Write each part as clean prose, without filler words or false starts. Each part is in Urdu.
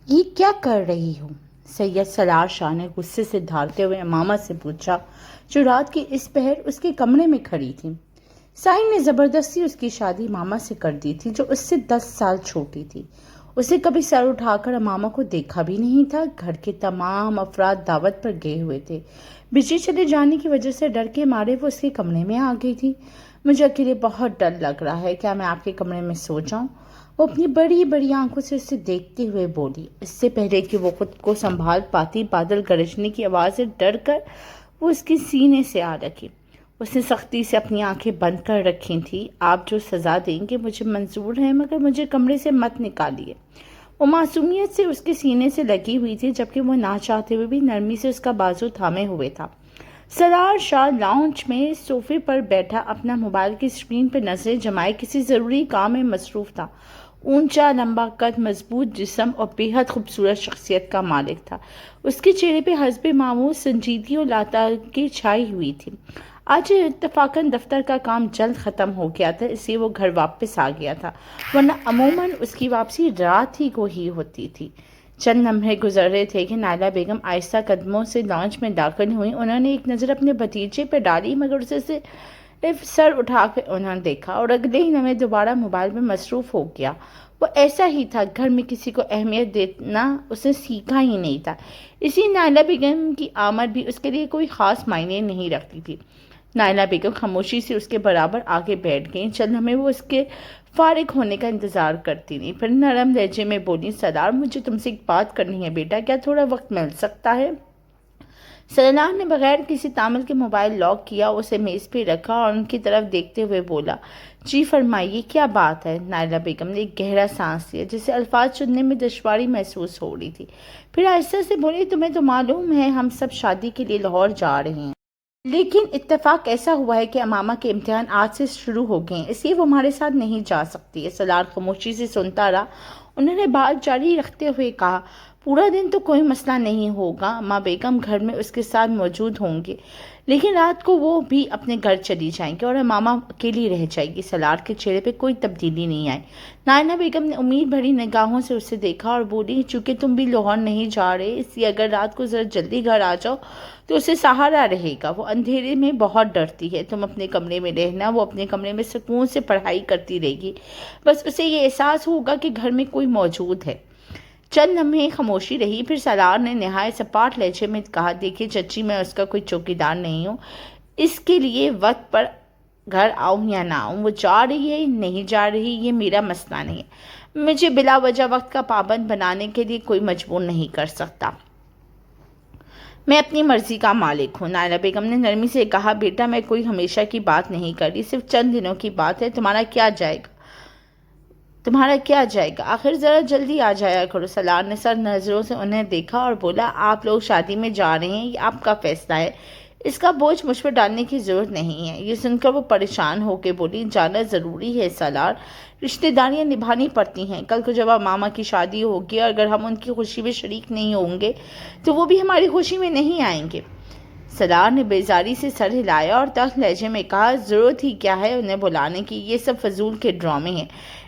یہ کیا کر رہی ہو؟ سید سالار شاہ نے غصے سے دھاڑتے ہوئے امامہ سے پوچھا، جو رات کے اس پہر اس کے کمرے میں کھڑی تھی۔ سائن نے زبردستی اس کی شادی امامہ سے کر دی تھی، جو اس سے 10 سال چھوٹی تھی۔ اسے کبھی سر اٹھا کر امامہ کو دیکھا بھی نہیں تھا۔ گھر کے تمام افراد دعوت پر گئے ہوئے تھے۔ بجلی چلے جانے کی وجہ سے ڈر کے مارے وہ اس کے کمرے میں آ گئی تھی۔ مجھے اکیلے بہت ڈر لگ رہا ہے، کیا میں آپ کے کمرے میں سو جاؤں؟ وہ اپنی بڑی بڑی آنکھوں سے اسے دیکھتے ہوئے بولی۔ اس سے پہلے کہ وہ خود کو سنبھال پاتی، بادل گرجنے کی آواز سے ڈر کر وہ اس کے سینے سے آ رکھی۔ اس نے سختی سے اپنی آنکھیں بند کر رکھی تھیں۔ آپ جو سزا دیں گے مجھے منظور ہے، مگر مجھے کمرے سے مت نکالیے۔ وہ معصومیت سے اس کے سینے سے لگی ہوئی تھی، جبکہ وہ نہ چاہتے ہوئے بھی نرمی سے اس کا بازو تھامے ہوئے تھا۔ سالار شاہ لاؤنج میں صوفے پر بیٹھا اپنا موبائل کی اسکرین پر نظریں جمائے کسی ضروری کام میں مصروف تھا۔ اونچا، لمبا قد، مضبوط جسم اور بے حد خوبصورت شخصیت کا مالک تھا۔ اس کے چہرے پہ حسب معمول سنجیدگی اور لاتعلقی چھائی ہوئی تھی۔ آج اتفاقاً دفتر کا کام جلد ختم ہو گیا تھا، اس لیے وہ گھر واپس آ گیا تھا، ورنہ عموماً اس کی واپسی رات ہی کو ہی ہوتی تھی۔ چند لمحے گزر رہے تھے کہ نائلہ بیگم آہستہ قدموں سے لانچ میں داخل ہوئیں۔ انہوں نے ایک نظر اپنے بھتیجے پہ ڈالی، مگر اسے صرف سر اٹھا کر انہوں نے دیکھا اور اگلے ہی لمحے دوبارہ موبائل میں مصروف ہو گیا۔ وہ ایسا ہی تھا، گھر میں کسی کو اہمیت دینا اس نے سیکھا ہی نہیں تھا، اسی نائلہ بیگم کی آمد بھی اس کے لیے کوئی خاص معنی نہیں رکھتی تھی۔ نائلہ بیگم خاموشی سے اس کے برابر آگے بیٹھ گئیں۔ چند لمحے وہ اس کے فارغ ہونے کا انتظار کرتی رہیں، پھر نرم لہجے میں بولی، سالار مجھے تم سے ایک بات کرنی ہے بیٹا، کیا تھوڑا وقت مل سکتا ہے؟ سالار نے بغیر کسی تعامل کے موبائل لاک کیا، اسے میز پہ رکھا اور ان کی طرف دیکھتے ہوئے بولا، جی فرمائیے، کیا بات ہے؟ نائلہ بیگم نے ایک گہرا سانس لیا، جسے الفاظ چننے میں دشواری محسوس ہو رہی تھی، پھر آہستہ سے بولی، تمہیں تو معلوم ہے ہم سب شادی کے لیے لاہور جا رہے ہیں، لیکن اتفاق ایسا ہوا ہے کہ امامہ کے امتحان آج سے شروع ہو گئے ہیں، اس لیے وہ ہمارے ساتھ نہیں جا سکتی ہے۔ سالار خاموشی سے سنتا رہا۔ انہوں نے بات جاری رکھتے ہوئے کہا، پورا دن تو کوئی مسئلہ نہیں ہوگا، ماں بیگم گھر میں اس کے ساتھ موجود ہوں گے، لیکن رات کو وہ بھی اپنے گھر چلی جائیں گے اور امامہ اکیلی رہ جائے گی۔ سالار کے چہرے پہ کوئی تبدیلی نہیں آئی۔ نائلہ بیگم نے امید بھری نگاہوں سے اسے دیکھا اور بولی، چونکہ تم بھی لاہور نہیں جا رہے، اس لیے اگر رات کو ذرا جلدی گھر آ جاؤ تو اسے سہارا رہے گا، وہ اندھیرے میں بہت ڈرتی ہے، تم اپنے کمرے میں رہنا، وہ اپنے کمرے میں سکون سے پڑھائی کرتی رہے گی، بس اسے یہ احساس ہوگا کہ گھر میں کوئی موجود ہے۔ چند لمحے خاموشی رہی، پھر سالار نے نہایت سپاٹ لہجے میں کہا، دیکھیے چچی، میں اس کا کوئی چوکیدار نہیں ہوں، اس کے لیے وقت پر گھر آؤں یا نہ آؤں، وہ جا رہی ہے نہیں جا رہی یہ میرا مسئلہ نہیں ہے، مجھے بلا وجہ وقت کا پابند بنانے کے لیے کوئی مجبور نہیں کر سکتا، میں اپنی مرضی کا مالک ہوں۔ نائلہ بیگم نے نرمی سے کہا، بیٹا میں کوئی ہمیشہ کی بات نہیں کر رہی، صرف چند دنوں کی بات ہے، تمہارا کیا جائے گا، آخر ذرا جلدی آ جایا کرو۔ سالار نے سر نظروں سے انہیں دیکھا اور بولا، آپ لوگ شادی میں جا رہے ہیں، یہ آپ کا فیصلہ ہے، اس کا بوجھ مجھ پر ڈالنے کی ضرورت نہیں ہے۔ یہ سن کر وہ پریشان ہو کے بولی، جانا ضروری ہے سالار، رشتہ داریاں نبھانی پڑتی ہیں، کل کو جب ماما کی شادی ہوگی اور اگر ہم ان کی خوشی میں شریک نہیں ہوں گے تو وہ بھی ہماری خوشی میں نہیں آئیں گے۔ سالار نے بیزاری سے سر ہلایا اور تلخ لہجے میں کہا، ضرورت ہی کیا ہے انہیں بلانے کی، یہ سب فضول کے ڈرامے ہیں،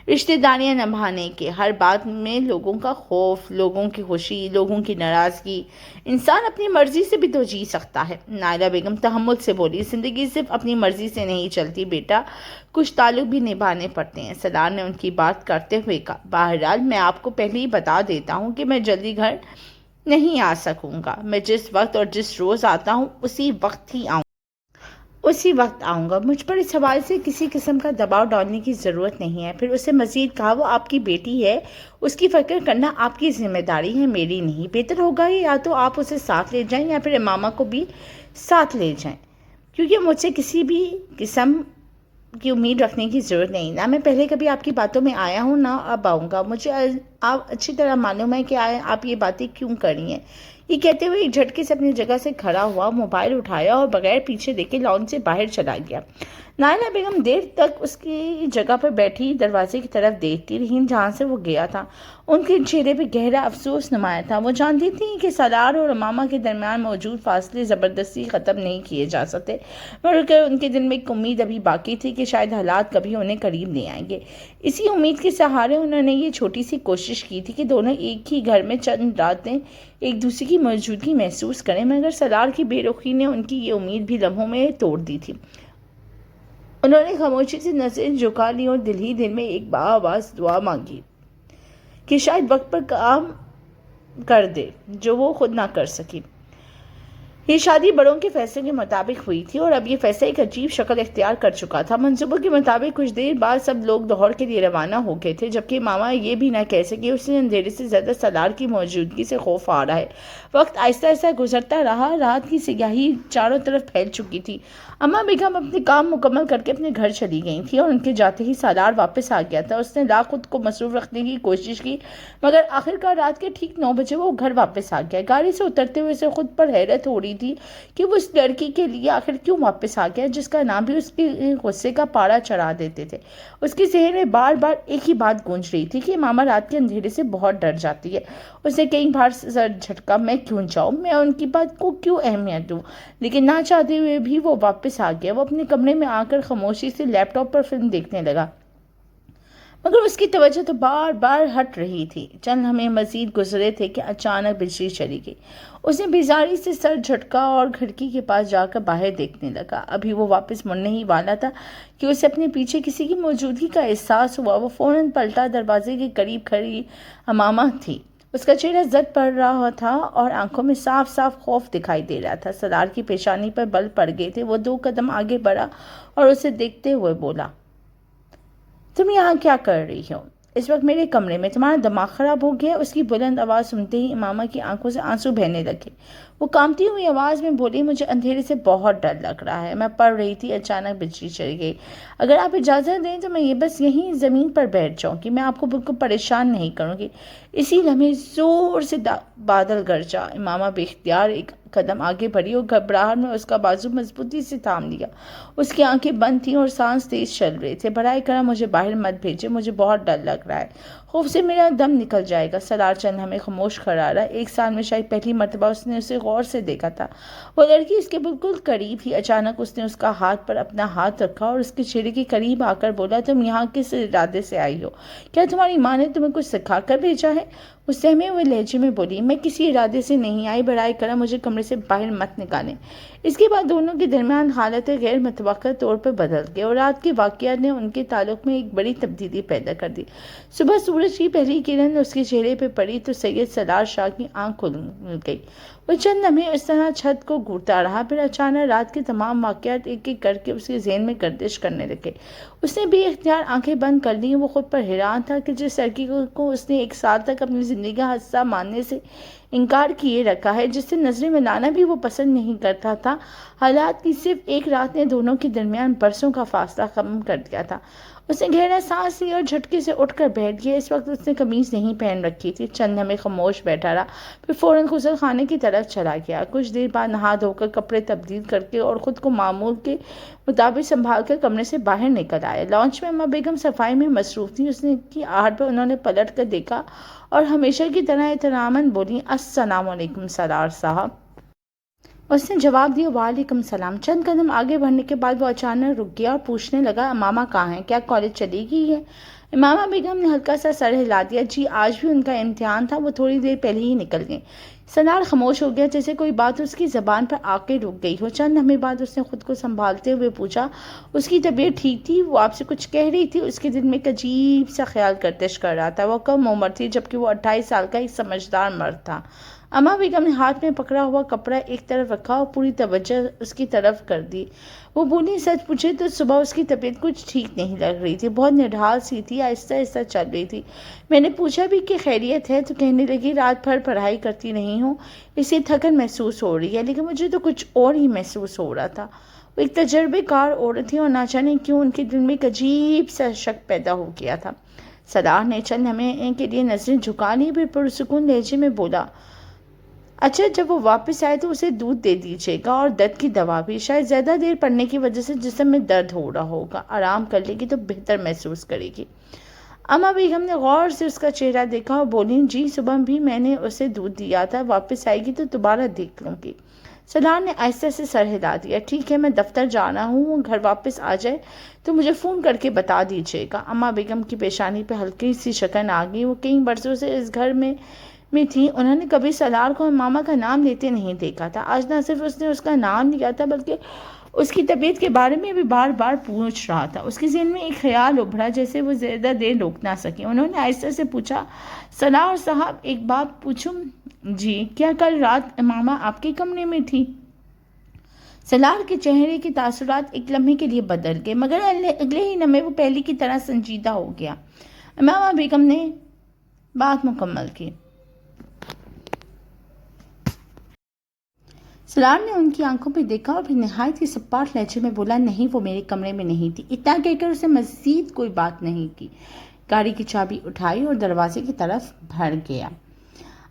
رشتہ داریاں نبھانے کے، ہر بات میں لوگوں کا خوف، لوگوں کی خوشی، لوگوں کی ناراضگی، انسان اپنی مرضی سے بھی تو جی سکتا ہے۔ نائلہ بیگم تحمل سے بولی، زندگی صرف اپنی مرضی سے نہیں چلتی بیٹا، کچھ تعلق بھی نبھانے پڑتے ہیں۔ سالار نے ان کی بات کرتے ہوئے کہا، بہرحال میں آپ کو پہلے ہی بتا دیتا ہوں کہ میں جلدی گھر نہیں آ سکوں گا، میں جس وقت اور جس روز آتا ہوں اسی وقت آؤں گا، مجھ پر اس حوالے سے کسی قسم کا دباؤ ڈالنے کی ضرورت نہیں ہے۔ پھر اسے مزید کہا، وہ آپ کی بیٹی ہے، اس کی فکر کرنا آپ کی ذمہ داری ہے، میری نہیں، بہتر ہوگا یا تو آپ اسے ساتھ لے جائیں یا پھر امامہ کو بھی ساتھ لے جائیں، کیونکہ مجھ سے کسی بھی قسم کی امید رکھنے کی ضرورت نہیں، نہ میں پہلے کبھی آپ کی باتوں میں آیا ہوں نہ اب آؤں گا، مجھے آپ اچھی طرح معلوم ہے کہ آپ یہ باتیں کیوں کر رہی ہیں، یہ کہتے ہوئے ایک جھٹکے سے اپنی جگہ سے کھڑا ہوا، موبائل اٹھایا اور بغیر پیچھے دیکھے لان سے باہر چلا گیا۔ نائلہ بیگم دیر تک اس کی جگہ پر بیٹھی دروازے کی طرف دیکھتی رہی جہاں سے وہ گیا تھا۔ ان کے چہرے پہ گہرا افسوس نمایاں تھا۔ وہ جانتی تھیں کہ سالار اور امامہ کے درمیان موجود فاصلے زبردستی ختم نہیں کیے جا سکتے، مگر ان کے دل میں ایک امید ابھی باقی تھی کہ شاید حالات کبھی انہیں قریب نہیں آئیں گے۔ اسی امید کے سہارے انہوں نے یہ چھوٹی سی کوشش کی تھی کہ دونوں ایک ہی گھر میں چند راتیں ایک دوسرے کی موجودگی محسوس کریں، مگر سالار کی بے رخی نے ان کی یہ امید بھی لمحوں میں توڑ دی تھی۔ انہوں نے خاموشی سے نظریں جھکا لی اور دل ہی دل میں ایک باآواز دعا مانگی کہ شاید وقت پر کام کر دے جو وہ خود نہ کر سکی۔ یہ شادی بڑوں کے فیصلے کے مطابق ہوئی تھی اور اب یہ فیصلہ ایک عجیب شکل اختیار کر چکا تھا۔ منصوبوں کے مطابق کچھ دیر بعد سب لوگ لاہور کے لیے روانہ ہو گئے تھے، جبکہ ماما یہ بھی نہ کہہ سکی اسے اندھیرے سے زیادہ سالار کی موجودگی سے خوف آ رہا ہے۔ وقت آہستہ آہستہ گزرتا رہا، رات کی سیاہی چاروں طرف پھیل چکی تھی۔ اماں بیگم اپنے کام مکمل کر کے اپنے گھر چلی گئی تھی اور ان کے جاتے ہی سالار واپس آ گیا تھا۔ اس نے لاکھ خود کو مصروف رکھنے کی کوشش کی، مگر آخرکار رات کے ٹھیک 9 بجے وہ گھر واپس آ گیا۔ گاڑی سے اترتے ہوئے اسے خود پر حیرت ہو رہی تھی کہ وہ اس لڑکی کے لیے آخر کیوں واپس آ گیا جس کا نام بھی اس کے غصے کا پاڑا چڑھا دیتے تھے۔ اس کے ذہن میں بار بار ایک ہی بات گونج رہی تھی کہ ماما رات کے اندھیرے سے بہت ڈر جاتی ہے۔ اسے کئی بار سر جھٹکا، میں کیوں جاؤں، میں ان کی بات کو کیوں اہمیت دوں، لیکن نہ چاہتے ہوئے بھی وہ واپس آ گیا۔ وہ اپنے کمرے میں آ کر خاموشی سے لیپ ٹاپ پر فلم دیکھنے لگا، مگر اس کی توجہ تو بار بار ہٹ رہی تھی۔ چند لمحے مزید گزرے تھے کہ اچانک بجلی چلی گئی۔ اس نے بیزاری سے سر جھٹکا اور کھڑکی کے پاس جا کر باہر دیکھنے لگا۔ ابھی وہ واپس مڑنے ہی والا تھا کہ اسے اپنے پیچھے کسی کی موجودگی کا احساس ہوا۔ وہ فوراً پلٹا، دروازے کے قریب کھڑی امامہ تھی۔ اس کا چہرہ زرد پڑ رہا تھا اور آنکھوں میں صاف صاف خوف دکھائی دے رہا تھا۔ سالار کی پیشانی پر بل پڑ گئے تھے۔ وہ 2 قدم آگے بڑھا اور اسے دیکھتے ہوئے بولا، تم یہاں کیا کر رہی ہو؟ اس وقت میرے کمرے میں؟ تمہارا دماغ خراب ہو گیا؟ اس کی بلند آواز سنتے ہی امامہ کی آنکھوں سے آنسو بہنے لگے۔ وہ کانپتی ہوئی آواز میں بولی، مجھے اندھیرے سے بہت ڈر لگ رہا ہے، میں پڑھ رہی تھی، اچانک بجلی چلی گئی۔ اگر آپ اجازت دیں تو میں بس یہیں زمین پر بیٹھ جاؤں گی، میں آپ کو بالکل پریشان نہیں کروں گی۔ اسی لمحے زور سے بادل گرجا۔ امامہ بے اختیار ایک قدم آگے بڑھی اور گھبراہٹ میں اس کا بازو مضبوطی سے تھام لیا۔ اس کی آنکھیں بند تھیں اور سانس تیز چل رہے تھے۔ برائے کرم مجھے باہر مت بھیجیں، مجھے بہت ڈر لگ رہا ہے، خوف سے میرا دم نکل جائے گا۔ سالار چند ہمیں خاموش کھڑا رہا۔ 1 سال میں شاید پہلی مرتبہ اس نے اسے غور سے دیکھا تھا۔ وہ لڑکی اس کے بالکل قریب تھی۔ اچانک اس نے اس کا ہاتھ پر اپنا ہاتھ رکھا اور اس کے چہرے کے قریب آ کر بولا، تم یہاں کس ارادے سے آئی ہو؟ کیا تمہاری ماں نے تمہیں کچھ سکھا کر بھیجا ہے؟ وہ سہمے ہوئے لہجے میں بولی، میں کسی ارادے سے نہیں آئی، برائے کرم مجھے کمرے سے باہر مت نکالیں۔ اس کے بعد دونوں کے درمیان حالت غیر متوقع طور پر بدل گئی اور رات کے واقعات نے ان کے تعلق میں ایک بڑی تبدیلی پیدا کر دی۔ صبح سورج کی پہلی کرن اس کے چہرے پہ پڑی تو سید سالار شاہ کی آنکھ کھل گئی۔ وہ چند لمحے اس طرح چھت کو گھورتا رہا، پھر اچانک رات کے تمام واقعات ایک ایک کر کے اس کے ذہن میں گردش کرنے لگے۔ اس نے بے اختیار آنکھیں بند کر لیں۔ وہ خود پر حیران تھا کہ جس لڑکی کو اس نے 1 سال تک اپنی زندگی کا حصہ ماننے سے انکار کیے رکھا ہے، جس سے نظریں ملانا بھی وہ پسند نہیں کرتا تھا، حالات کی صرف ایک رات نے دونوں کے درمیان برسوں کا فاصلہ کم کر دیا تھا۔ اس نے گہرا سانس لی اور جھٹکے سے اٹھ کر بیٹھ گیا۔ اس وقت اس نے قمیض نہیں پہن رکھی تھی۔ چند لمحے خاموش بیٹھا رہا، پھر فوراً غسل خانے کی طرف چلا گیا۔ کچھ دیر بعد نہا دھو کر کپڑے تبدیل کر کے اور خود کو معمول کے مطابق سنبھال کر کمرے سے باہر نکل آیا۔ لانچ میں اماں بیگم صفائی میں مصروف تھیں۔ اس نے کی آہٹ پر انہوں نے پلٹ کر دیکھا اور ہمیشہ کی طرح احتراماً بولی، السلام علیکم سالار صاحب۔ اس نے جواب دیا، وعلیکم السلام۔ چند قدم آگے بڑھنے کے بعد وہ اچانک رک گیا اور پوچھنے لگا، امامہ کہاں ہیں؟ کیا کالج چلی گئی ہے؟ امامہ بیگم نے ہلکا سا سر ہلا دیا، جی آج بھی ان کا امتحان تھا، وہ تھوڑی دیر پہلے ہی نکل گئیں۔ سالار خاموش ہو گیا، جیسے کوئی بات اس کی زبان پر آ کے رک گئی ہو۔ چند لمحے بعد اس نے خود کو سنبھالتے ہوئے پوچھا، اس کی طبیعت ٹھیک تھی؟ وہ آپ سے کچھ کہہ رہی تھی؟ اس کے دل میں ایک عجیب سا خیال گردش کر رہا تھا۔ وہ کم عمر تھی، جبکہ وہ 28 سال کا ایک سمجھدار مرد تھا۔ اماں بیگم نے ہاتھ میں پکڑا ہوا کپڑا ایک طرف رکھا اور پوری توجہ اس کی طرف کر دی۔ وہ بولی، سچ پوچھے تو صبح اس کی طبیعت کچھ ٹھیک نہیں لگ رہی تھی، بہت نڈھال سی تھی، آہستہ آہستہ چل رہی تھی۔ میں نے پوچھا بھی کہ خیریت ہے تو کہنے لگی، رات بھر پڑھائی کرتی رہی ہوں، اس سے تھکن محسوس ہو رہی ہے، لیکن مجھے تو کچھ اور ہی محسوس ہو رہا تھا۔ وہ ایک تجربے کار عورت تھی اور نہ جانے کیوں ان کے دل میں ایک عجیب سا شک پیدا ہو گیا تھا۔ سالار نے چند لمحے کے لیے نظریں جھکا لی، پھر پرسکون لہجے میں بولا، اچھا جب وہ واپس آئے تو اسے دودھ دے دیجیے گا اور درد کی دوا بھی، شاید زیادہ دیر پڑھنے کی وجہ سے جسم میں درد ہو رہا ہوگا، آرام کر لے گی تو بہتر محسوس کرے گی۔ اما بیگم نے غور سے اس کا چہرہ دیکھا اور بولی، جی صبح بھی میں نے اسے دودھ دیا تھا، واپس آئے گی تو دوبارہ دیکھ لوں گی۔ سلار نے آہستہ سے سر ہلا دیا، ٹھیک ہے میں دفتر جانا ہوں، گھر واپس آ جائے تو مجھے فون کر کے بتا دیجیے گا۔ اما بیگم کی پیشانی پہ ہلکی سی شکن آ گئی، وہ کئی برسوں سے اس گھر میں تھی، انہوں نے کبھی سلار کو ماما کا نام لیتے نہیں دیکھا تھا۔ آج نہ صرف اس نے اس کا نام لیا تھا بلکہ اس کی طبیعت کے بارے میں بھی بار بار پوچھ رہا تھا۔ اس کے ذہن میں ایک خیال ابھرا جیسے وہ زیادہ دیر روک نہ سکے۔ انہوں نے آہستہ سے پوچھا، سلار صاحب ایک بات پوچھوں؟ جی، کیا کل رات ماما آپ کے کمرے میں تھی؟ سلار کے چہرے کے تاثرات ایک لمحے کے لیے بدل گئے، مگر اگلے ہی لمحے وہ پہلے کی طرح سنجیدہ ہو گیا۔ ماما بیگم نے بات مکمل کی۔ سلار نے ان کی آنکھوں پہ دیکھا اور پھر نہایت ہی سپاٹ لہجے میں بولا، نہیں وہ میرے کمرے میں نہیں تھی۔ اتنا کہہ کر اسے مزید کوئی بات نہیں کی، گاڑی کی چابی اٹھائی اور دروازے کی طرف بڑھ گیا۔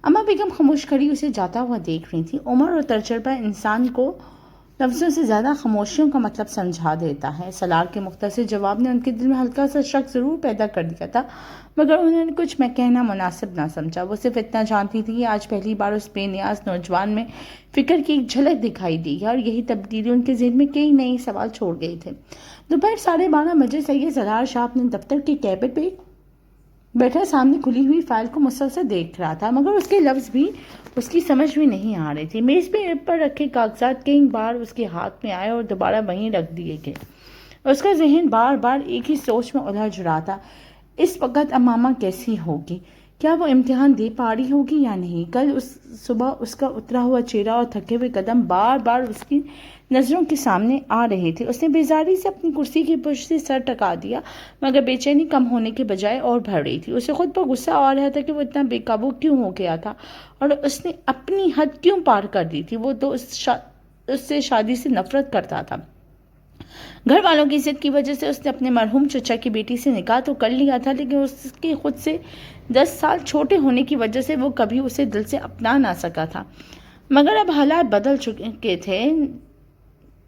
اما بیگم خاموش کھڑی اسے جاتا ہوا دیکھ رہی تھی۔ عمر اور تجربہ انسان کو لفظوں سے زیادہ خاموشیوں کا مطلب سمجھا دیتا ہے۔ سلار کے مختصر جواب نے ان کے دل میں ہلکا سا شک ضرور پیدا کر دیا تھا، مگر انہوں نے کچھ میں کہنا مناسب نہ سمجھا۔ وہ صرف اتنا جانتی تھی کہ آج پہلی بار اس بے نیاز نوجوان میں فکر کی ایک جھلک دکھائی دی ہے، اور یہی تبدیلی ان کے ذہن میں کئی نئے سوال چھوڑ گئے تھے۔ دوپہر 12:30 بجے سید سلار شاہ اپنے دفتر کے کیبن پہ بیٹھا سامنے کھلی ہوئی فائل کو مسلسل دیکھ رہا تھا، مگر اس کے لفظ بھی اس کی سمجھ میں نہیں آ رہے تھے۔ میز پر رکھے کاغذات کئی بار اس کے ہاتھ میں آئے اور دوبارہ وہیں رکھ دیے گئے۔ اس کا ذہن بار بار ایک ہی سوچ میں الجھ رہا تھا، اس وقت امامہ کیسی ہوگی؟ کیا وہ امتحان دے پا رہی ہوگی یا نہیں؟ کل صبح اس کا اترا ہوا چہرہ اور تھکے ہوئے قدم بار بار اس کی نظروں کے سامنے آ رہے تھے۔ اس نے بیزاری سے اپنی کرسی کی پشت سے سر ٹکا دیا، مگر بے چینی کم ہونے کے بجائے اور بڑھ رہی تھی۔ اسے خود پر غصہ آ رہا تھا کہ وہ اتنا بے قابو کیوں ہو گیا تھا اور اس نے اپنی حد کیوں پار کر دی تھی۔ وہ تو اس سے شادی سے نفرت کرتا تھا۔ گھر والوں کی ضد کی وجہ سے اس نے اپنے مرحوم چچا کی بیٹی سے نکاح تو کر لیا تھا، لیکن اس کے خود سے 10 سال چھوٹے ہونے کی وجہ سے وہ کبھی اسے دل سے اپنا نہ سکا تھا۔ مگر اب حالات بدل چکے تھے۔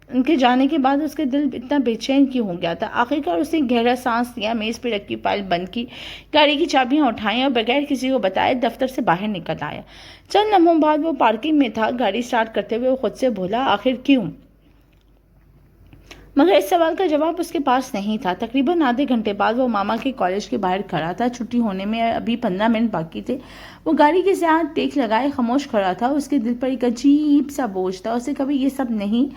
ان کے جانے کے بعد اس کے دل اتنا بے چین کیوں ہو گیا تھا؟ آخرکار اس نے گہرا سانس لیا، میز پہ رکھی فائل بند کی، گاڑی کی چابیاں اٹھائیں اور بغیر کسی کو بتائے دفتر سے باہر نکل آیا۔ چند لمحوں بعد وہ پارکنگ میں تھا۔ گاڑی سٹارٹ کرتے ہوئے وہ خود سے بولا، آخر کیوں؟ مگر اس سوال کا جواب اس کے پاس نہیں تھا۔ تقریباً آدھے گھنٹے بعد وہ ماما کے کالج کے باہر کھڑا تھا۔ چھٹی ہونے میں ابھی 15 منٹ باقی تھے۔ وہ گاڑی کے ساتھ ٹیک لگائے خاموش کھڑا تھا۔ اس کے دل پر ایک عجیب سا بوجھ تھا۔ اسے کبھی یہ سب نہیں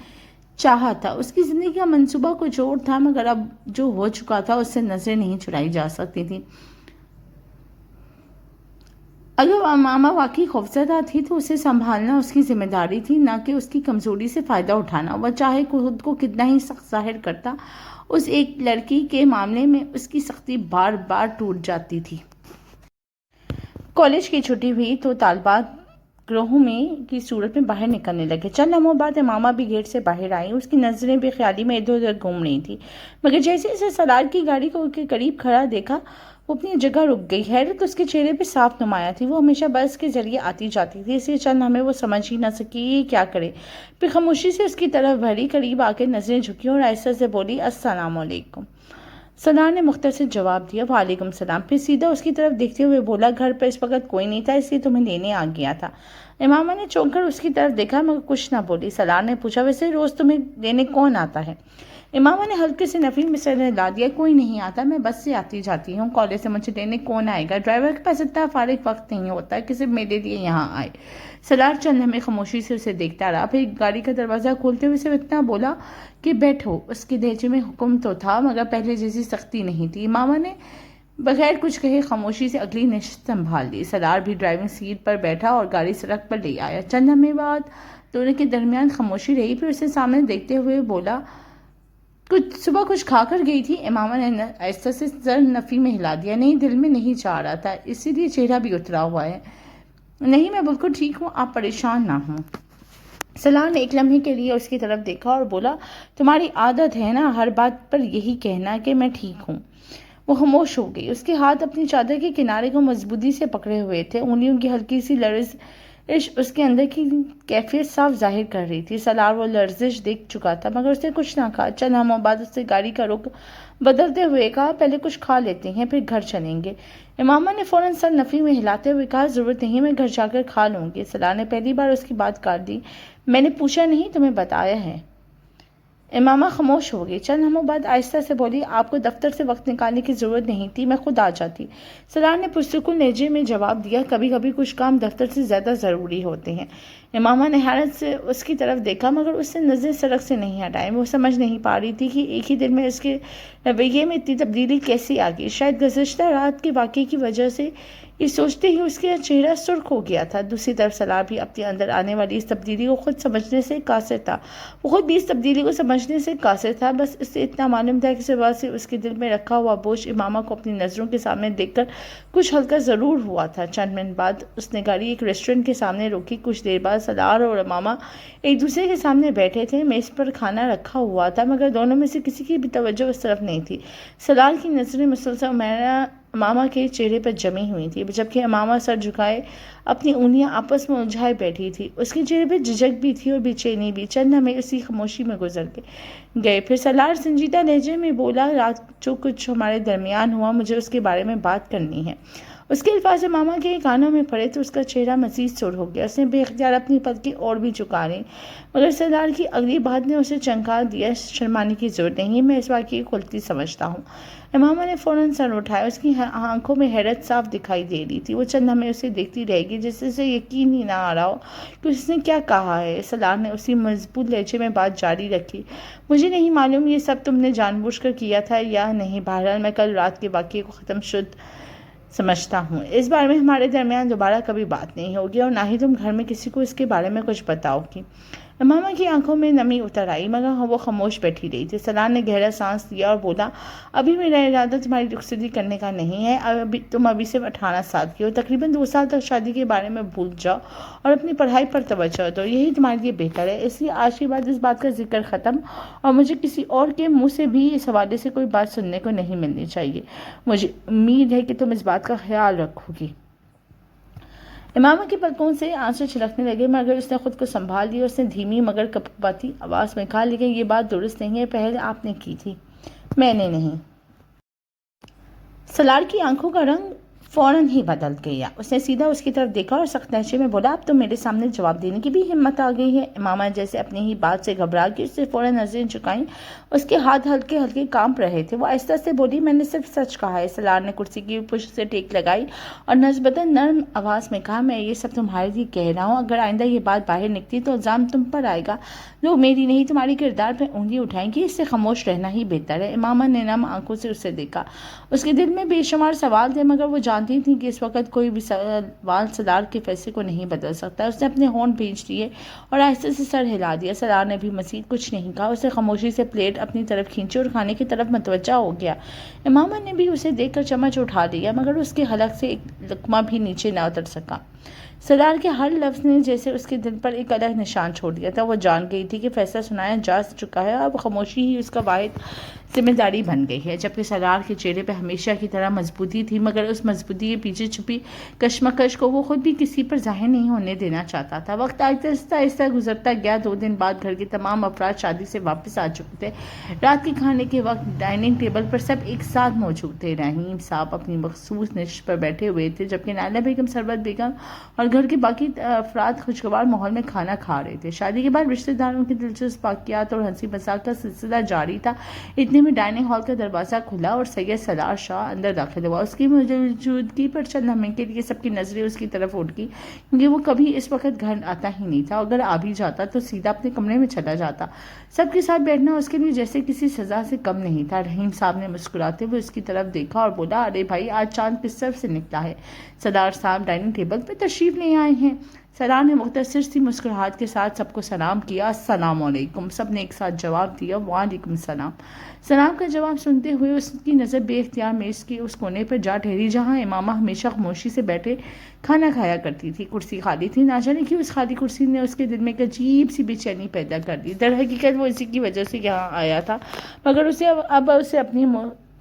چاہا تھا۔ اس کی زندگی کا منصوبہ کچھ اور تھا، مگر اب جو ہو چکا تھا اس سے نظریں نہیں چرائی جا سکتی تھی۔ اگر ماما واقعی خوفزدہ تھی تو اسے سنبھالنا اس کی ذمہ داری تھی، نہ کہ اس کی کمزوری سے فائدہ اٹھانا۔ وہ چاہے خود کو کتنا ہی سخت ظاہر کرتا، اس ایک لڑکی کے معاملے میں اس کی سختی بار بار ٹوٹ جاتی تھی۔ کالج کی چھٹی ہوئی تو طالبات گروہوں میں کی صورت میں باہر نکلنے لگے۔ چند لمحوں بعد ماما بھی گیٹ سے باہر آئی۔ اس کی نظریں بے خیالی میں ادھر ادھر گھوم رہی تھیں، مگر جیسے اسے سلار کی گاڑی کو کے قریب کھڑا دیکھا وہ اپنی جگہ رک گئی۔ حیرت اس کے چہرے پہ صاف نمایاں تھی۔ وہ ہمیشہ بس کے ذریعے آتی جاتی تھی، اس لیے چند لمحے وہ سمجھ ہی نہ سکی کیا کرے۔ پھر خاموشی سے اس کی طرف بڑھی، قریب آ کے نظریں جھکی اور آہستہ سے بولی، السلام علیکم۔ سلار نے مختصر جواب دیا، وعلیکم السلام۔ پھر سیدھا اس کی طرف دیکھتے ہوئے بولا، گھر پر اس وقت کوئی نہیں تھا، اس لیے تمہیں لینے آ گیا تھا۔ امامہ نے چونک کر اس کی طرف دیکھا مگر کچھ نہ بولی۔ سلار نے پوچھا، ویسے روز تمہیں لینے کون آتا ہے؟ امامہ نے ہلکے سے نفی میں سر ہلا دیا، کوئی نہیں آتا، میں بس سے آتی جاتی ہوں، کالج سے مجھے لینے کون آئے گا؟ ڈرائیور کے پاس اتنا فارغ وقت نہیں ہوتا کہ صرف میرے لیے یہاں آئے۔ سلار چند لمحے خاموشی سے اسے دیکھتا رہا، پھر گاڑی کا دروازہ کھولتے ہوئے صرف اتنا بولا کہ بیٹھو۔ اس کے لہجے میں حکم تو تھا، مگر پہلے جیسی سختی نہیں تھی۔ امامہ نے بغیر کچھ کہے خاموشی سے اگلی نشست سنبھال لی۔ سلار بھی ڈرائیونگ سیٹ پر بیٹھا اور گاڑی سڑک پر لے آیا۔ چند لمحے بعد دونوں کے درمیان خاموشی رہی، پھر اسے سامنے دیکھتے ہوئے بولا، صبح کچھ کھا کر گئی تھی؟ امامہ نے آہستہ سے سر نفی میں ہلا دیا، نہیں دل میں نہیں چاہ رہا تھا، اسی لیے چہرہ بھی اترا ہوا ہے۔ نہیں میں بالکل ٹھیک ہوں، آپ پریشان نہ ہوں۔ سلار نے ایک لمحے کے لیے اس کی طرف دیکھا اور بولا، تمہاری عادت ہے نا ہر بات پر یہی کہنا کہ میں ٹھیک ہوں۔ وہ خاموش ہو گئی۔ اس کے ہاتھ اپنی چادر کے کنارے کو مضبوطی سے پکڑے ہوئے تھے، انگلیوں کی ہلکی سی لرز عشق اس کے اندر کی کیفیت صاف ظاہر کر رہی تھی۔ سالار وہ لرزش دیکھ چکا تھا مگر اسے کچھ نہ کہا۔ چند لمحوں بعد اس نے گاڑی کا رخ بدلتے ہوئے کہا، پہلے کچھ کھا لیتے ہیں پھر گھر چلیں گے۔ امامہ نے فوراً سر نفی میں ہلاتے ہوئے کہا، ضرورت نہیں، میں گھر جا کر کھا لوں گی۔ سالار نے پہلی بار اس کی بات کاٹ دی، میں نے پوچھا نہیں، تمہیں بتایا ہے۔ امامہ خاموش ہو گئی۔ چند لمحوں بعد آہستہ سے بولی، آپ کو دفتر سے وقت نکالنے کی ضرورت نہیں تھی، میں خود آ جاتی۔ سالار نے پرسکون لہجے میں جواب دیا، کبھی کبھی کچھ کام دفتر سے زیادہ ضروری ہوتے ہیں۔ امامہ نے حیرت سے اس کی طرف دیکھا مگر اس سے نظریں سڑک سے نہیں ہٹائیں۔ وہ سمجھ نہیں پا رہی تھی کہ ایک ہی دن میں اس کے رویے میں اتنی تبدیلی کیسے آ گئی۔ شاید گزشتہ رات کے واقعے کی وجہ سے یہ سوچتے ہی اس کا چہرہ سرخ ہو گیا تھا۔ دوسری طرف سالار بھی اپنے اندر آنے والی اس تبدیلی کو خود سمجھنے سے قاصر تھا۔ وہ خود بھی اس تبدیلی کو سمجھنے سے قاصر تھا، بس اسے اتنا معلوم تھا کہ صبح سے اس کے دل میں رکھا ہوا بوجھ امامہ کو اپنی نظروں کے سامنے دیکھ کر کچھ ہلکا ضرور ہوا تھا۔ چند منٹ بعد اس نے گاڑی ایک ریسٹورنٹ کے سامنے روکی۔ کچھ دیر بعد سالار اور امامہ ایک دوسرے کے سامنے بیٹھے تھے۔ میز پر کھانا رکھا ہوا تھا مگر دونوں میں سے کسی کی بھی توجہ اس طرف نہیں تھی۔ سالار کی نظریں مسلسل امامہ کے چہرے پر جمی ہوئی تھی، جبکہ امامہ سر جھکائے اپنی انگلیاں آپس میں الجھائے بیٹھی تھی۔ اس کے چہرے پہ جھجک بھی تھی اور بے چینی بھی۔ چند لمحے اسی خاموشی میں گزر گئے، پھر سالار سنجیدہ لہجے میں بولا، رات جو کچھ ہمارے درمیان ہوا مجھے اس کے بارے میں بات کرنی ہے۔ اس کے الفاظ امامہ کے کانوں میں پڑے تو اس کا چہرہ مزید سرخ ہو گیا۔ اس نے بے اختیار اپنی پلکیں اور بھی جھکا لیں مگر سالار کی اگلی بات نے اسے چونکا دیا۔ شرمانے کی ضرورت نہیں، میں اس واقعے کو غلطی سمجھتا ہوں۔ امامہ نے فوراً سر اٹھایا۔ اس کی آنکھوں میں حیرت صاف دکھائی دے رہی تھی۔ وہ چند لمحے اسے دیکھتی رہ گئی جس سے یقین ہی نہ آ رہا ہو کہ اس نے کیا کہا ہے۔ سالار نے اسی مضبوط لہجے میں بات جاری رکھی، مجھے نہیں معلوم یہ سب تم نے جان بوجھ کر کیا تھا یا نہیں، بہرحال میں کل رات کے واقعے کو ختم شد سمجھتا ہوں۔ اس بارے میں ہمارے درمیان دوبارہ کبھی بات نہیں ہوگی اور نہ ہی تم گھر میں کسی کو اس کے بارے میں کچھ بتاؤ گی۔ امامہ کی آنکھوں میں نمی اتر آئی مگر وہ خاموش بیٹھی رہی تھی۔ سالار نے گہرا سانس لیا اور بولا، ابھی میرا ارادہ تمہاری رخصتی کرنے کا نہیں ہے۔ تم ابھی صرف 18 سال کی ہو، تقریباً 2 سال تک شادی کے بارے میں بھول جاؤ اور اپنی پڑھائی پر توجہ دو، یہی تمہارے لیے بہتر ہے۔ اس لیے آج کے بعد اس بات کا ذکر ختم، اور مجھے کسی اور کے منہ سے بھی اس حوالے سے کوئی بات سننے کو نہیں ملنی چاہیے۔ مجھے امید ہے کہ تم اس بات کا خیال رکھو گی۔ امامہ کی پلکوں سے آنسو چھلکنے لگے مگر اس نے خود کو سنبھال لیا۔ اس نے دھیمی مگر کپکپاتی آواز میں کہا، لیکن یہ بات درست نہیں ہے، پہل آپ نے کی تھی، میں نے نہیں۔ سالار کی آنکھوں کا رنگ فوراً ہی بدل گیا۔ اس نے سیدھا اس کی طرف دیکھا اور سخت لہجے میں بولا، اب تو میرے سامنے جواب دینے کی بھی ہمت آ گئی ہے۔ امامہ جیسے اپنی ہی بات سے گھبرا کے اس سے فوراً نظریں جھکائیں۔ اس کے ہاتھ ہلکے ہلکے کانپ رہے تھے۔ وہ آہستہ سے بولی، میں نے صرف سچ کہا ہے۔ سالار نے کرسی کی پشت سے ٹیک لگائی اور نسبتاً نرم آواز میں کہا، میں یہ سب تمہارے لیے کہہ رہا ہوں، اگر آئندہ یہ بات باہر نکلی تو الزام تم پر آئے گا، لوگ میری نہیں تمہاری کردار پہ انگلی اٹھائیں گے، اس سے خاموش رہنا ہی بہتر ہے۔ امامہ نے نم آنکھوں سے اسے دیکھا۔ اس کے دل میں بے شمار سوال تھے مگر وہ جانتی تھی کہ اس وقت کوئی بھی سوال سالار کے فیصلے کو نہیں بدل سکتا۔ اس نے اپنے ہونٹ بھینچ لیے اور آہستہ سے سر ہلا دیا۔ سالار نے بھی مزید کچھ نہیں کہا۔ اسے خاموشی سے پلیٹ اپنی طرف کھینچی اور کھانے کی طرف متوجہ ہو گیا۔ امامہ نے بھی اسے دیکھ کر چمچ اٹھا لیا مگر اس کے حلق سے ایک لقمہ بھی نیچے نہ اتر سکا۔ سالار کے ہر لفظ نے جیسے اس کے دل پر ایک الگ نشان چھوڑ دیا تھا۔ وہ جان گئی تھی کہ فیصلہ سنایا جا چکا ہے، اب خاموشی ہی اس کا واحد ذمہ داری بن گئی ہے۔ جبکہ سالار کے چہرے پہ ہمیشہ کی طرح مضبوطی تھی مگر اس مضبوطی کے پیچھے چھپی کشمکش کو وہ خود بھی کسی پر ظاہر نہیں ہونے دینا چاہتا تھا۔ وقت آہستہ آہستہ گزرتا گیا۔ 2 دن بعد گھر کے تمام افراد شادی سے واپس آ چکے تھے۔ رات کے کھانے کے وقت ڈائننگ ٹیبل پر سب ایک ساتھ موجود تھے۔ رحیم صاحب اپنی مخصوص نشست پر بیٹھے ہوئے تھے جبکہ نائلہ بیگم، سربت بیگم اور گھر کے باقی افراد خوشگوار ماحول میں کھانا کھا رہے تھے۔ شادی کے بعد رشتہ داروں کی دلچسپ واقعات اور ہنسی مذاق کا سلسلہ جاری تھا۔ اتنے میں ڈائننگ ہال کا دروازہ کھلا اور سید سالار شاہ اندر داخل ہوا۔ اس کی موجودگی پر چند لمحے کے لیے سب کی نظریں اس کی طرف اٹھ گئی کیونکہ وہ کبھی اس وقت گھر آتا ہی نہیں تھا، اگر آ بھی جاتا تو سیدھا اپنے کمرے میں چلا جاتا۔ سب کے ساتھ بیٹھنا اس کے لیے جیسے کسی سزا سے کم نہیں تھا۔ رحیم صاحب نے مسکراتے ہوئے اس کی طرف دیکھا اور بولا، ارے بھائی، آج چاند کس طرف سے نکلا ہے؟ سالار صاحب ڈائننگ ٹیبل پہ تشریف لے آئے ہیں۔ سالار نے مختصر سی مسکراہٹ کے ساتھ سب کو سلام کیا۔ السلام علیکم۔ سب نے ایک ساتھ جواب دیا، وعلیکم السلام۔ سلام کا جواب سنتے ہوئے اس کی نظر بے اختیار میز کے اس کونے پر جا ٹھہری جہاں امامہ ہمیشہ خاموشی سے بیٹھے کھانا کھایا کرتی تھی۔ کرسی خالی تھی۔ نہ جانے کیوں اس خالی کرسی نے اس کے دل میں ایک عجیب سی بے چینی پیدا کر دی۔ در حقیقت وہ اسی کی وجہ سے یہاں آیا تھا مگر اب اسے اپنی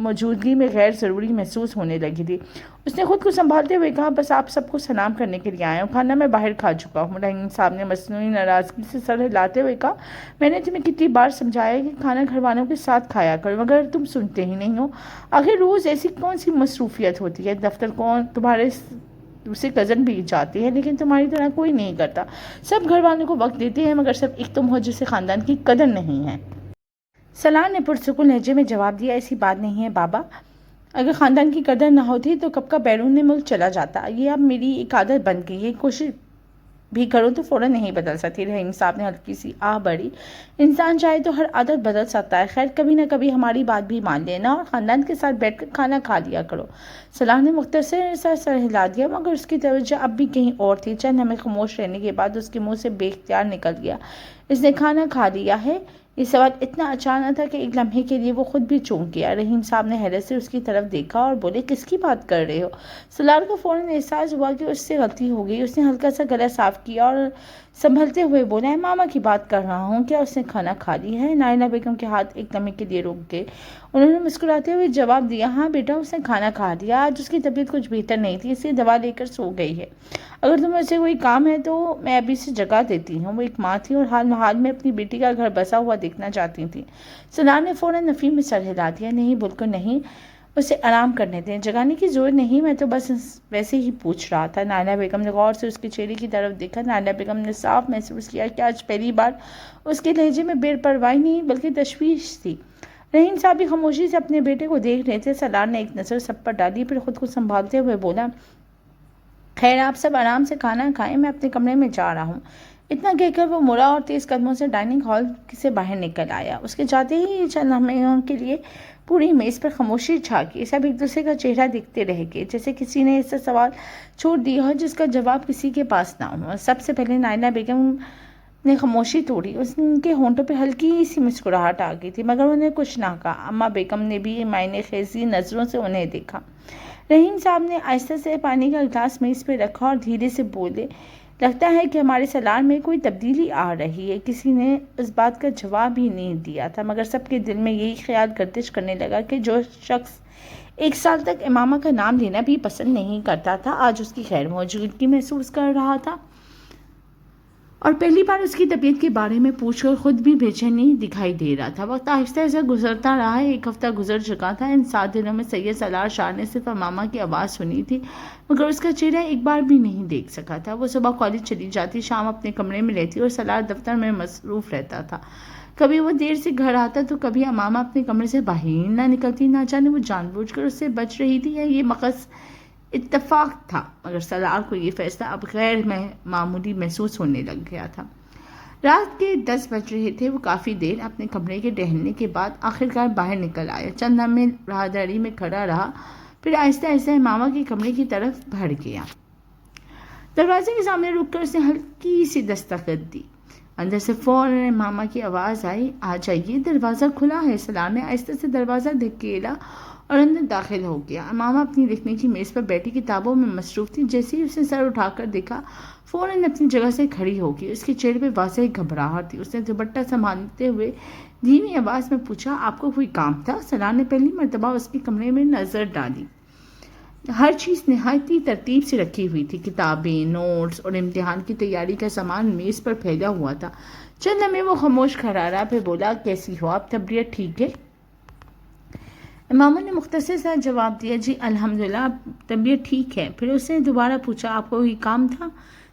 موجودگی میں غیر ضروری محسوس ہونے لگی تھی۔ اس نے خود کو سنبھالتے ہوئے کہا، بس آپ سب کو سلام کرنے کے لیے آیا ہوں، کھانا میں باہر کھا چکا ہوں۔ رحیم صاحب نے مصنوعی ناراضگی سے سر ہلاتے ہوئے کہا، میں نے تمہیں کتنی بار سمجھایا کہ کھانا گھر والوں کے ساتھ کھایا کرو، مگر تم سنتے ہی نہیں ہو۔ آخر روز ایسی کون سی مصروفیت ہوتی ہے؟ دفتر کون تمہارے دوسرے کزن بھی جاتے ہیں، لیکن تمہاری طرح کوئی نہیں کرتا۔ سب گھر والوں کو وقت دیتے ہیں، مگر صرف ایک تم ہو جسے خاندان کی قدر نہیں ہے۔ سلار نے پرسکون لہجے میں جواب دیا، ایسی بات نہیں ہے بابا، اگر خاندان کی قدر نہ ہوتی تو کب کا بیرون ملک چلا جاتا۔ یہ اب میری ایک عادت بن گئی ہے، کوشش بھی کروں تو فوراً نہیں بدل سکتی۔ رحیم صاحب نے ہلکی سی آہ بھری، انسان چاہے تو ہر عادت بدل سکتا ہے، خیر کبھی نہ کبھی ہماری بات بھی مان لینا اور خاندان کے ساتھ بیٹھ کر کھانا کھا لیا کرو۔ سلار نے مختصر سا سر ہلا دیا، مگر اس کی توجہ اب بھی کہیں اور تھی۔ چند لمحے خاموش رہنے کے بعد اس کے منہ سے بے اختیار نکل گیا، اس نے کھانا کھا لیا ہے؟ یہ سوال اتنا اچانک تھا کہ ایک لمحے کے لیے وہ خود بھی چونک گیا۔ رحیم صاحب نے حیرت سے اس کی طرف دیکھا اور بولے، کس کی بات کر رہے ہو؟ سلار کو فوراً احساس ہوا کہ اس سے غلطی ہو گئی۔ اس نے ہلکا سا گلا صاف کیا اور سنبھلتے ہوئے بولا، ماما کی بات کر رہا ہوں، کیا اس نے کھانا کھا لی ہے؟ نائلہ بیگم کے ہاتھ ایک لمحے کے لیے رک گئے۔ انہوں نے مسکراتے ہوئے جواب دیا، ہاں بیٹا، اس نے کھانا کھا لیا، آج اس کی طبیعت کچھ بہتر نہیں تھی، اس لیے دوا لے کر سو گئی ہے۔ اگر تمہیں سے کوئی کام ہے تو میں ابھی سے جگہ دیتی ہوں۔ وہ ایک ماں تھی اور حال میں اپنی بیٹی کا گھر بسا ہوا دیکھنا چاہتی تھی۔ سلار نے فوراً نفی میں سر ہلا دیا، نہیں بالکل نہیں، اسے آرام کرنے دیں، جگانے کی ضرورت نہیں، میں تو بس ویسے ہی پوچھ رہا تھا۔ نائلہ بیگم نے غور سے اس کے چہرے کی طرف دیکھا۔ نائلہ بیگم نے صاف محسوس کیا کہ آج پہلی بار اس کے لہجے میں بے پرواہی نہیں بلکہ تشویش تھی۔ رحیم صاحب بھی خاموشی سے اپنے بیٹے کو دیکھ رہے تھے۔ سلار نے ایک نظر سب پر ڈالی، پھر خود کو سنبھالتے ہوئے بولا، خیر آپ سب آرام سے کھانا کھائیں، میں اپنے کمرے میں جا رہا ہوں۔ اتنا کہہ کر وہ مڑا اور تیز قدموں سے ڈائننگ ہال سے باہر نکل آیا۔ اس کے جاتے ہی چند لمحوں کے لیے پوری میز پر خاموشی چھا گئی۔ سب ایک دوسرے کا چہرہ دیکھتے رہ گئے، جیسے کسی نے ایسا سوال چھوڑ دیا ہو جس کا جواب کسی کے پاس نہ ہو۔ سب سے پہلے نائلہ بیگم نے خاموشی توڑی۔ ان کے ہونٹوں پہ ہلکی سی مسکراہٹ آ گئی تھی، مگر انہیں کچھ نہ کہا۔ اماں بیگم نے بھی معائنہ خیزی نظروں سے انہیں دیکھا۔ رحیم صاحب نے آہستہ سے پانی کا گلاس میز پہ رکھا اور دھیرے سے بولے، لگتا ہے کہ ہمارے سلار میں کوئی تبدیلی آ رہی ہے۔ کسی نے اس بات کا جواب ہی نہیں دیا تھا، مگر سب کے دل میں یہی خیال گردش کرنے لگا کہ جو شخص ایک سال تک امامہ کا نام لینا بھی پسند نہیں کرتا تھا، آج اس کی غیر موجودگی محسوس کر رہا تھا، اور پہلی بار اس کی طبیعت کے بارے میں پوچھ کر خود بھی بے چینی دکھائی دے رہا تھا۔ وقت آہستہ آہستہ گزرتا رہا، ایک ہفتہ گزر چکا تھا۔ ان 7 دنوں میں سید سالار شاہ نے صرف امامہ کی آواز سنی تھی، مگر اس کا چہرہ ایک بار بھی نہیں دیکھ سکا تھا۔ وہ صبح کالج چلی جاتی، شام اپنے کمرے میں رہتی اور سالار دفتر میں مصروف رہتا تھا۔ کبھی وہ دیر سے گھر آتا تو کبھی امامہ اپنے کمرے سے باہر ہی نہ نکلتی۔ نہ جانے وہ جان بوجھ کر اس سے بچ رہی تھی یا یہ محض اتفاق تھا، مگر سالار کو یہ فیصلہ اب غیر معمولی محسوس ہونے لگ گیا تھا۔ رات کے 10 بج رہے تھے۔ وہ کافی دیر اپنے کمرے کے ٹہلنے کے بعد آخرکار باہر نکل آیا۔ چند لمحے راہداری میں کھڑا رہا، پھر آہستہ آہستہ امامہ کے کمرے کی طرف بڑھ گیا۔ دروازے کے سامنے رک کر اس نے ہلکی سی دستک دی۔ اندر سے فوراً امامہ کی آواز آئی، آ جائیے، دروازہ کھلا ہے۔ سالار نے آہستہ سے دروازہ دھکیلا اور اندر داخل ہو گیا۔ امامہ اپنی لکھنے کی میز پر بیٹھی کتابوں میں مصروف تھی۔ جیسے ہی اس نے سر اٹھا کر دیکھا، فوراً اپنی جگہ سے کھڑی ہو گئی۔ اس کے چہرے پہ واضح گھبراہٹ تھی۔ اس نے دوپٹہ سنبھالتے ہوئے دھیمی آواز میں پوچھا، آپ کو کوئی کام تھا؟ سالار نے پہلی مرتبہ اس کے کمرے میں نظر ڈالی۔ ہر چیز نہایت ترتیب سے رکھی ہوئی تھی، کتابیں، نوٹس اور امتحان کی تیاری کا سامان میز پر پھیلا ہوا تھا۔ چند لمحے وہ خاموش کھڑا رہا، پھر بولا، کیسی ہو آپ؟ طبیعت ٹھیک ہے؟ امامہ نے مختصر سا جواب دیا، جی الحمدللہ طبیعت ٹھیک ہے۔ پھر اس نے دوبارہ پوچھا، آپ کو کوئی کام تھا؟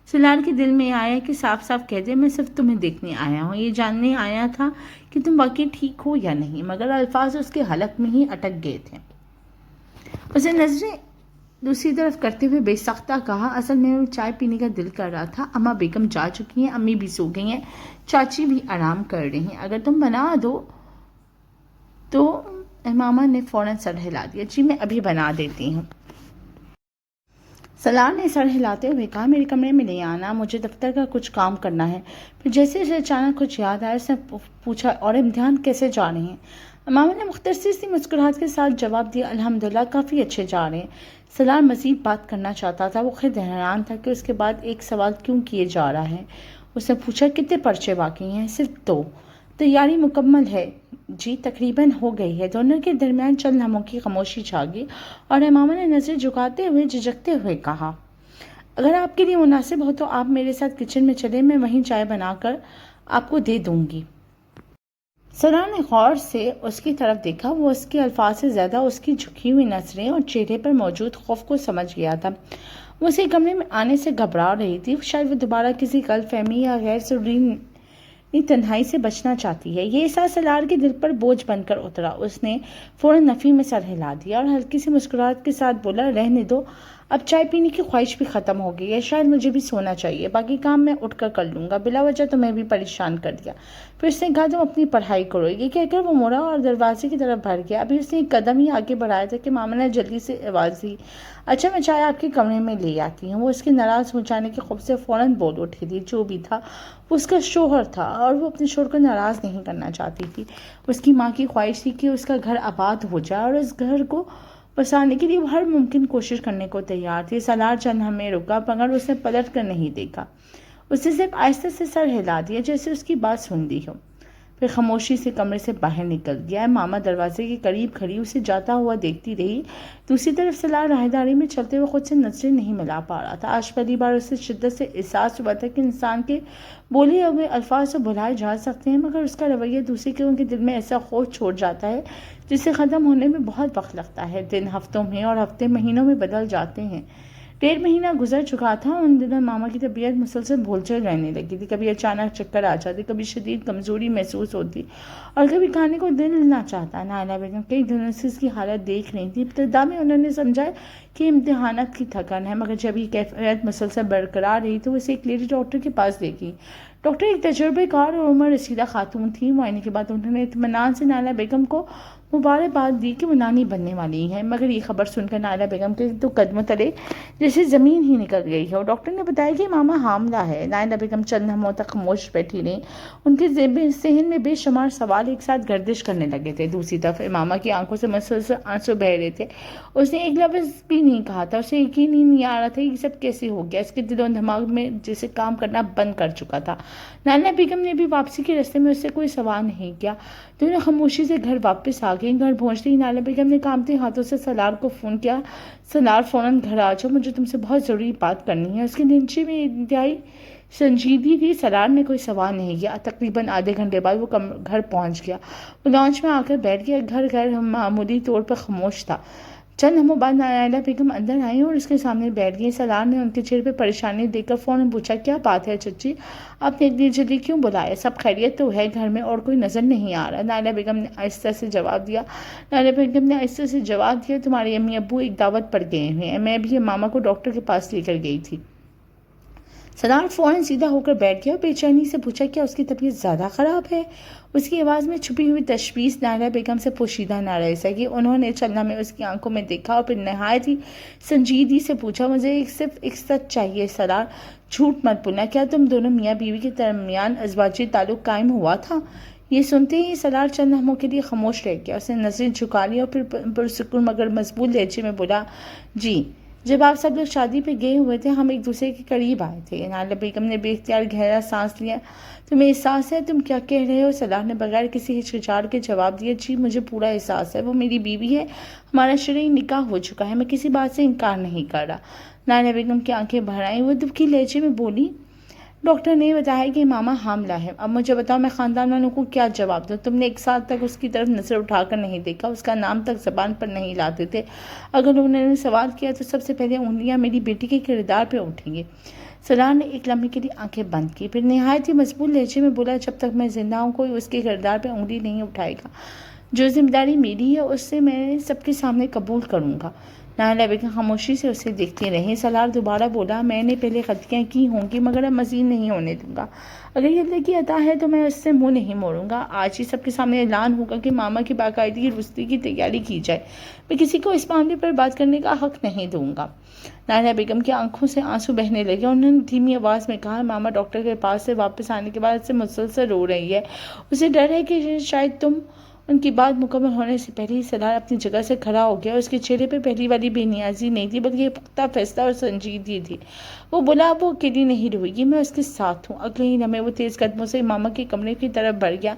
سالار کے دل میں آیا کہ صاف صاف کہہ دے، میں صرف تمہیں دیکھنے آیا ہوں، یہ جاننے آیا تھا کہ تم واقعی ٹھیک ہو یا نہیں، مگر الفاظ اس کے حلق میں ہی اٹک گئے تھے۔ اسے نظریں دوسری طرف کرتے ہوئے بے سختہ کہا، اصل میں چائے پینے کا دل کر رہا تھا، اماں بیگم جا چکی ہیں، امی بھی سو گئی ہیں، چاچی بھی آرام کر رہی ہیں، اگر تم بنا دو تو۔ امامہ نے فوراً سر ہلا دیا، جی میں ابھی بنا دیتی ہوں۔ سالار نے سر ہلاتے ہوئے کہا، میرے کمرے میں لے آنا، مجھے دفتر کا کچھ کام کرنا ہے۔ پھر جیسے اسے اچانک کچھ یاد آیا، اس نے پوچھا، اور امتحان کیسے جا رہے ہیں؟ امامہ نے مختصر سی مسکراہٹ کے ساتھ جواب دیا، الحمدللہ کافی اچھے جا رہے ہیں۔ سالار مزید بات کرنا چاہتا تھا، وہ خود حیران تھا کہ اس کے بعد ایک سوال کیوں کیے جا رہا ہے۔ اس نے پوچھا، کتنے پرچے باقی ہیں؟ صرف 2۔ تیاری مکمل ہے جی، تقریباً ہو گئی ہے۔ دونوں کے درمیان چند لمحوں کی خاموشی چھا گئی اور امامہ نے نظریں جھکاتے ہوئے جھجکتے ہوئے کہا، اگر آپ کے لیے مناسب ہو تو آپ میرے ساتھ کچن میں چلیں، میں وہیں چائے بنا کر آپ کو دے دوں گی۔ سرار نے غور سے اس کی طرف دیکھا۔ وہ اس کے الفاظ سے زیادہ اس کی جھکی ہوئی نظریں اور چہرے پر موجود خوف کو سمجھ گیا تھا۔ وہ اسے کمرے میں آنے سے گھبرا رہی تھی۔ شاید وہ دوبارہ کسی غلط فہمی یا غیر ضروری تنہائی سے بچنا چاہتی ہے۔ یہ احساس سرار کے دل پر بوجھ بن کر اترا۔ اس نے فوراً نفی میں سر ہلا دیا اور ہلکی سی مسکراہٹ کے ساتھ بولا، رہنے دو، اب چائے پینے کی خواہش بھی ختم ہو گئی ہے، شاید مجھے بھی سونا چاہیے، باقی کام میں اٹھ کر لوں گا، بلا وجہ تمہیں بھی پریشان کر دیا۔ پھر اس نے کہا، تم اپنی پڑھائی کرو۔ یہ کہہ کر وہ مڑا اور دروازے کی طرف بڑھ گیا۔ ابھی اس نے ایک قدم ہی آگے بڑھایا تھا کہ ماما نے جلدی سے آواز دی، اچھا میں چائے آپ کے کمرے میں لے آتی ہوں۔ وہ اس کے ناراض ہو جانے کے خوف سے فوراً بول اٹھی تھی۔ جو بھی تھا وہ اس کا شوہر تھا اور وہ اپنے شوہر کو ناراض نہیں کرنا چاہتی تھی۔ اس کی ماں کی خواہش تھی کہ اس کا گھر آباد ہو جائے اور اس گھر کو بسانے کے لیے وہ ہر ممکن کوشش کرنے کو تیار تھی۔ سالار چند لمحے رکا مگر اس نے پلٹ کر نہیں دیکھا۔ اس نے صرف آہستہ سے سر ہلا دیا جیسے اس کی بات سن لی ہو، پھر خاموشی سے کمرے سے باہر نکل گیا۔ ماما دروازے کے قریب کھڑی اسے جاتا ہوا دیکھتی رہی۔ دوسری طرف سالار راہداری میں چلتے ہوئے خود سے نظریں نہیں ملا پا رہا تھا۔ آج پہلی بار اسے شدت سے احساس ہوا تھا کہ انسان کے بولے ہوئے الفاظ تو بھلائے جا سکتے ہیں مگر اس کا رویہ دوسرے کے ان کے دل میں ایسا خوف چھوڑ جاتا ہے جسے ختم ہونے میں بہت وقت لگتا ہے۔ دن ہفتوں میں اور ہفتے مہینوں میں بدل جاتے ہیں۔ 1.5 مہینہ گزر چکا تھا۔ ان دنوں ماما کی طبیعت مسلسل بھول رہنے لگی تھی۔ کبھی اچانک چکر آ جاتے، کبھی شدید کمزوری محسوس ہوتی اور کبھی کھانے کو دل نہ چاہتا۔ نائلہ بیگم کئی دنوں سے اس کی حالت دیکھ رہی تھی۔ ابتدا میں انہوں نے سمجھا کہ امتحانات کی تھکن ہے مگر جب یہ کیفیت مسلسل برقرار رہی تو اسے ایک لیڈی ڈاکٹر کے پاس لے گئی۔ ڈاکٹر ایک تجربے کار اور عمر رسیدہ خاتون تھی۔ معائنے کے بعد انہوں نے اطمینان سے نائلہ بیگم کو مبارکباد دی کہ وہ نانی بننے والی ہیں، مگر یہ خبر سن کر نائلہ بیگم کے تو قدموں تلے جیسے زمین ہی نکل گئی ہے۔ ڈاکٹر نے بتایا کہ ماما حاملہ ہے۔ نائلہ بیگم چند لمحوں تک خاموش بیٹھی رہیں۔ ان کے ذہن میں بے شمار سوال ایک ساتھ گردش کرنے لگے تھے۔ دوسری طرف ماما کی آنکھوں سے مسلسل آنسو بہہ رہے تھے۔ اس نے ایک لفظ بھی نہیں کہا تھا۔ اسے یقین ہی نہیں آ رہا تھا یہ سب کیسے ہو گیا۔ اس کے دل و دماغ میں جیسے کام کرنا بند کر چکا تھا۔ نائلہ بیگم نے بھی واپسی کے راستے میں اس سے کوئی سوال نہیں کیا۔ دونوں خاموشی سے گھر واپس آ گئے۔ گھر پہنچتے ہی نائلہ بیگم نے کانپتے ہاتھوں سے سالار کو فون کیا، سالار فوراً گھر آ جاؤ، مجھے تم سے بہت ضروری بات کرنی ہے۔ اس کے لہجے میں انتہائی سنجیدگی تھی۔ سالار نے کوئی سوال نہیں کیا۔ تقریباً آدھے گھنٹے بعد وہ گھر پہنچ گیا۔ وہ لانچ میں آ کر بیٹھ گیا۔ گھر غیر معمولی طور پر خاموش تھا۔ چند لمحوں بعد نائلہ بیگم اندر آئیں اور اس کے سامنے بیٹھ گئی۔ سالار نے ان کے چہرے پر پریشانی دیکھ کر فوراً پوچھا، کیا بات ہے چچی؟ آپ نے اتنی جلدی کیوں بلایا؟ سب خیریت تو ہے گھر میں؟ اور کوئی نظر نہیں آ رہا؟ نائلہ بیگم نے آہستہ سے جواب دیا، تمہارے امی ابو ایک دعوت پر گئے ہوئے ہیں، میں بھی ماما کو ڈاکٹر کے پاس لے کر گئی تھی۔ سالار فوراً سیدھا ہو کر بیٹھ گیا اور بے چینی سے پوچھا، کیا اس کی طبیعت زیادہ خراب ہے؟ اس کی آواز میں چھپی ہوئی تشویش نائلہ بیگم سے پوشیدہ نہ رہ سکی۔ انہوں نے چند لمحے اس کی آنکھوں میں دیکھا اور پھر نہایت ہی سنجیدگی سے پوچھا، مجھے صرف ایک سچ چاہیے سالار، جھوٹ مت بولنا، کیا تم دونوں میاں بیوی کے درمیان ازواجی تعلق قائم ہوا تھا؟ یہ سنتے ہی سالار چند لمحوں کے لیے خاموش رہ گیا۔ اس نے نظریں جھکا لی اور پھر پرسکون مگر مضبوط لہجے میں بولا، جی، جب آپ سب لوگ شادی پہ گئے ہوئے تھے ہم ایک دوسرے کے قریب آئے تھے۔ نائلہ بیگم نے بے اختیار گہرا سانس لیا۔ تمہیں احساس ہے؟ تم کیا کہہ رہے ہو؟ سالار نے بغیر کسی ہچکچاہٹ کے جواب دیا، جی مجھے پورا احساس ہے، وہ میری بیوی ہے، ہمارا شرعی نکاح ہو چکا ہے، میں کسی بات سے انکار نہیں کر رہا۔ نائلہ بیگم کی آنکھیں بھر آئیں۔ وہ دکھی لہجے میں بولی، ڈاکٹر نے بتایا کہ ماما حاملہ ہے، اب مجھے بتاؤ میں خاندان والوں کو کیا جواب دوں؟ تم نے ایک سال تک اس کی طرف نظر اٹھا کر نہیں دیکھا، اس کا نام تک زبان پر نہیں لاتے تھے، اگر انہوں نے سوال کیا تو سب سے پہلے انگلیاں میری بیٹی کے کردار پہ اٹھیں گی۔ سالار نے ایک لمحے کے لیے آنکھیں بند کی، پھر نہایت ہی مضبوط لہجے میں بولا، جب تک میں زندہ ہوں کوئی اس کے کردار پہ انگلی نہیں اٹھائے گا، جو ذمہ داری میری ہے اس سے میں سب کے سامنے قبول کروں گا۔ نائلہ بیگم خاموشی سے اسے دیکھتی رہیں۔ سالار دوبارہ بولا، میں نے پہلے غلطیاں کی ہوں گی مگر اب مزید نہیں ہونے دوں گا، اگر یہ اللہ کی عطا ہے تو میں اس سے منہ نہیں موڑوں گا۔ آج ہی سب کے سامنے اعلان ہوگا کہ ماما کی باقاعدگی رخصتی کی تیاری کی جائے، میں کسی کو اس معاملے پر بات کرنے کا حق نہیں دوں گا۔ نائلہ بیگم کی آنکھوں سے آنسو بہنے لگے۔ انہوں نے دھیمی آواز میں کہا، ماما ڈاکٹر کے پاس سے واپس آنے کے بعد سے مسلسل رو رہی ہے، اسے ڈر ہے کہ شاید تم ان کی بات مکمل ہونے سے پہلے ہی سالار اپنی جگہ سے کھڑا ہو گیا۔ اس کے چہرے پہ پہلی والی بے نیازی نہیں تھی بلکہ پختہ فیصلہ اور سنجیدگی تھی۔ وہ بولا وہ اکیلی نہیں رہے گی، میں اس کے ساتھ ہوں۔ اگلے ہی لمحے وہ تیز قدموں سے ماما کے کمرے کی طرف بڑھ گیا۔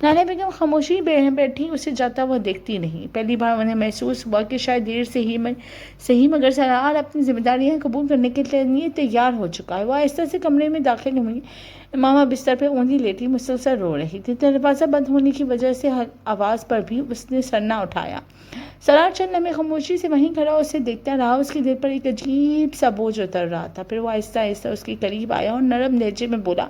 نانا بیگم خاموشی بیٹھی اسے جاتا ہوا دیکھتی نہیں۔ پہلی بار انہیں محسوس ہوا کہ شاید دیر سے ہی مگر سرار اپنی ذمہ داریاں قبول کرنے کے لیے تیار ہو چکا ہے۔ وہ آہستہ سے کمرے میں داخل ہوئی۔ ماما بستر پہ اونی لیٹی مسلسل رو رہی تھی۔ دروازہ بند ہونے کی وجہ سے آواز پر بھی اس نے سر نہ اٹھایا۔ سرار چند لمحے خاموشی سے وہیں کھڑا اسے دیکھتا رہا۔ اس کے دل پر ایک عجیب سا بوجھ اتر رہا تھا۔ پھر وہ آہستہ آہستہ اس کے قریب آیا اور نرم لہجے میں بولا،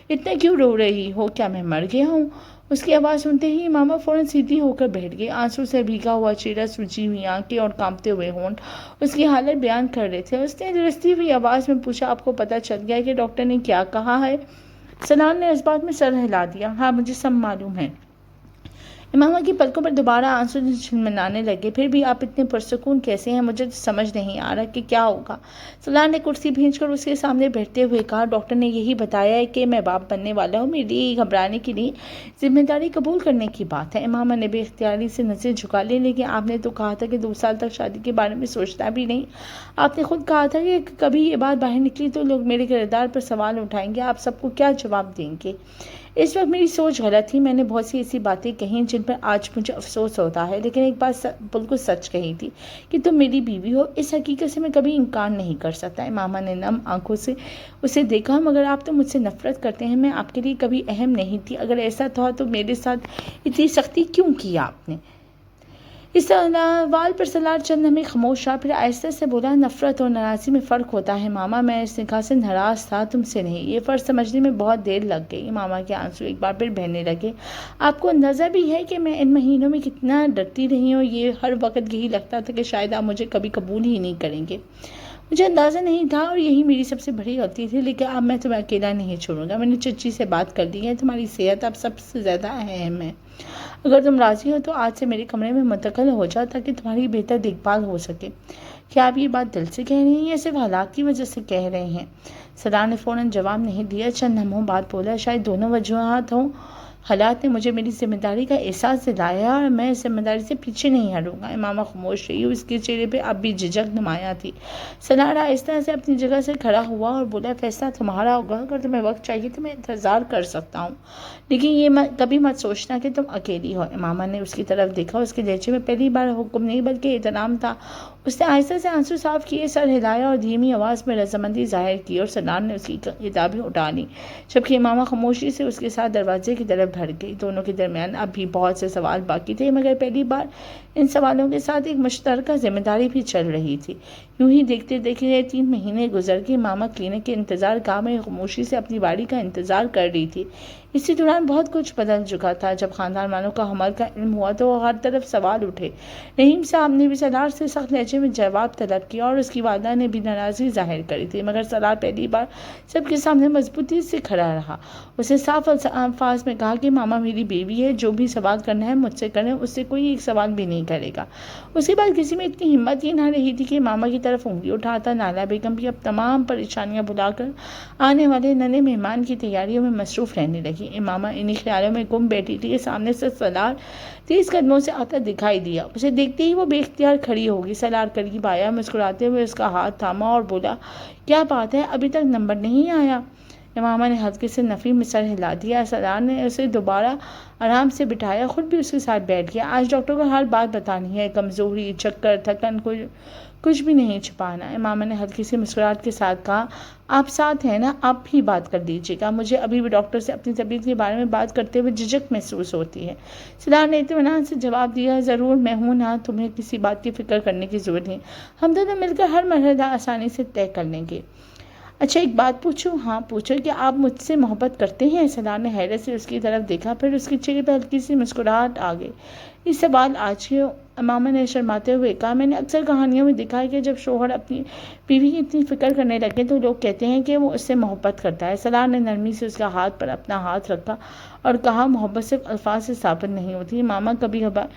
اتنا کیوں رو رہی ہو؟ کیا میں مر گیا ہوں؟ اس کی آواز سنتے ہی ماما فوراً سیدھی ہو کر بیٹھ گئی۔ آنسو سے بھیگا ہوا چہرہ، سوجی ہوئی آنکھیں اور کانپتے ہوئے ہونٹ اس کی حالت بیان کر رہے تھے۔ اس نے درستی ہوئی آواز میں پوچھا، آپ کو پتہ چل گیا کہ ڈاکٹر نے کیا کہا ہے؟ سنان نے اس بات میں سر ہلا دیا۔ ہاں مجھے سب معلوم ہے۔ ماما کی پلکوں پر دوبارہ آنسو جھنجھنانے لگے۔ پھر بھی آپ اتنے پرسکون کیسے ہیں؟ مجھے تو سمجھ نہیں آ رہا کہ کیا ہوگا۔ سنان نے کرسی بھینچ کر اس کے سامنے بیٹھتے ہوئے کہا، ڈاکٹر نے یہی بتایا ہے کہ میں باپ بننے والا ہوں۔ میرے لیے گھبرانے کی نہیں، ذمہ داری قبول کرنے کی بات ہے۔ ماما نے بے اختیاری سے نظریں جھکا لی، لیکن آپ نے تو کہا تھا کہ 2 سال تک شادی کے بارے میں سوچنا بھی نہیں۔ آپ نے خود کہا تھا کہ کبھی یہ بات باہر نکلی تو لوگ میرے کردار پر سوال اٹھائیں گے۔ آپ سب کو کیا جواب دیں گے؟ اس وقت میری سوچ غلط تھی۔ میں نے بہت سی ایسی باتیں کہیں جن پر آج مجھے افسوس ہوتا ہے، لیکن ایک بات بالکل سچ کہی تھی کہ تم میری بیوی ہو۔ اس حقیقت سے میں کبھی انکار نہیں کر سکتا۔ ماما نے نم آنکھوں سے اسے دیکھا، مگر آپ تو مجھ سے نفرت کرتے ہیں۔ میں آپ کے لیے کبھی اہم نہیں تھی۔ اگر ایسا تھا تو میرے ساتھ اتنی سختی کیوں کی آپ نے؟ اس سوال پر سلار چند لمحے خاموش رہا، پھر آہستہ سے بولا، نفرت اور ناراضی میں فرق ہوتا ہے ماما۔ میں اس نکاح سے ناراض تھا، تم سے نہیں۔ یہ فرق سمجھنے میں بہت دیر لگ گئی۔ ماما کے آنسو ایک بار پھر بہنے لگے۔ آپ کو اندازہ بھی ہے کہ میں ان مہینوں میں کتنا ڈرتی رہی ہوں؟ یہ ہر وقت یہی لگتا تھا کہ شاید آپ مجھے کبھی قبول ہی نہیں کریں گے۔ مجھے اندازہ نہیں تھا اور یہی میری سب سے بڑی غلطی تھی، لیکن اب میں تمہیں اکیلا نہیں چھوڑوں گا۔ میں نے چچی سے بات کر لی ہے، تمہاری صحت اب سب سے زیادہ اہم ہے۔ اگر تم راضی ہو تو آج سے میرے کمرے میں منتقل ہو جاؤ تاکہ تمہاری بہتر دیکھ بھال ہو سکے۔ کیا آپ یہ بات دل سے کہہ رہی ہیں یا صرف حالات کی وجہ سے کہہ رہے ہیں؟ سرار نے فوراً جواب نہیں دیا۔ چند لمحوں بعد بولا، شاید دونوں وجوہات ہوں۔ حالات نے مجھے میری ذمہ داری کا احساس دلایا اور میں اس ذمہ داری سے پیچھے نہیں ہٹوں گا۔ ماما خاموش رہی، اس کے چہرے پہ اب بھی جھجک نمایاں تھی۔ سرار آہستہ سے اپنی جگہ سے کھڑا ہوا اور بولا، فیصلہ تمہارا ہوگا۔ اگر تمہیں وقت چاہیے تو میں انتظار کر سکتا ہوں، لیکن یہ کبھی مت سوچنا کہ تم اکیلی ہو۔ ماما نے اس کی طرف دیکھا۔ اس کے لہجے میں پہلی بار حکم نہیں بلکہ احترام تھا۔ اس نے آہستہ سے آنسو صاف کیے، سر ہلایا اور دھیمی آواز میں رضامندی ظاہر کی، اور سرار نے اس کی کتابیں اٹھا لیں، جبکہ ماما خاموشی سے اس کے ساتھ دروازے کی طرف بڑھ گئی۔ دونوں کے درمیان اب بھی بہت سے سوال باقی تھے، مگر پہلی بار ان سوالوں کے ساتھ ایک مشترکہ ذمہ داری بھی چل رہی تھی۔ یوں ہی دیکھتے دیکھتے 3 مہینے گزر گئے۔ ماما کلینک کے انتظار گاہ میں خاموشی سے اپنی باری کا انتظار کر رہی تھی۔ اسی دوران بہت کچھ بدل چکا تھا۔ جب خاندان والوں کا حمل کا علم ہوا تو ہر طرف سوال اٹھے۔ رحیم صاحب نے بھی سرار سے سخت لہجے میں جواب طلب کیا اور اس کی والدہ نے بھی ناراضگی ظاہر کری تھی، مگر سرار پہلی بار سب کے سامنے مضبوطی سے کھڑا رہا۔ اسے صاف الفاظ میں کہا کہ ماما میری بیوی ہے، جو بھی سوال کرنا ہے مجھ سے کریں، اس سے کوئی ایک سوال بھی نہیں کرے گا۔ اس کے بعد کسی میں اتنی ہمت ہی نہ رہی تھی کہ ماما کی طرف انگلی اٹھاتا۔ نالا بیگم بھی اب تمام پریشانیاں بھلا کر آنے والے نئے مہمان کی تیاریوں میں مصروف رہنے لگی۔ ماما انہی خیالوں میں گم بیٹھی تھی کہ سامنے سے سرار تیز قدموں سے آتا دکھائی دیا۔ اسے دیکھتے ہی وہ بے اختیار کھڑی ہوگی۔ سرار قریب آیا، مسکراتے ہوئے اس کا ہاتھ تھاما اور بولا، کیا بات ہے، ابھی تک نمبر نہیں آیا؟ ماما نے ہلکے سے نفی میں سر ہلا دیا۔ سرار نے اسے دوبارہ آرام سے بٹھایا، خود بھی اس کے ساتھ بیٹھ گیا۔ آج ڈاکٹر کو ہر بات بتانی ہے، کمزوری، چکر، تھکن، کچھ بھی نہیں چھپانا ہے۔ ماما نے ہلکی سی مسکراہٹ کے ساتھ کہا، آپ ساتھ ہیں نا، آپ ہی بات کر دیجیے گا۔ مجھے ابھی بھی ڈاکٹر سے اپنی طبیعت کے بارے میں بات کرتے ہوئے جھجک محسوس ہوتی ہے۔ سرار نے اطمینان سے جواب دیا، ضرور میں ہوں نا، تمہیں کسی بات کی فکر کرنے کی ضرورت نہیں۔ ہم دونوں مل کر ہر مرحلہ آسانی سے طے کر لیں گے۔ اچھا ایک بات پوچھوں؟ ہاں پوچھو، کہ آپ مجھ سے محبت کرتے ہیں؟ سرار نے حیرت سے اس کی طرف دیکھا، پھر اس کے چہرے پر ہلکی سی مسکراہٹ آ گئی۔ یہ سوال آج کیوں؟ ماما نے شرماتے ہوئے کہا، میں نے اکثر کہانیوں میں دیکھا ہے کہ جب شوہر اپنی بیوی کی اتنی فکر کرنے لگے تو لوگ کہتے ہیں کہ وہ اس سے محبت کرتا ہے۔ سرار نے نرمی سے اس کا ہاتھ پر اپنا ہاتھ رکھا اور کہا، محبت صرف الفاظ سے ثابت نہیں ہوتی ماما، کبھی کبھار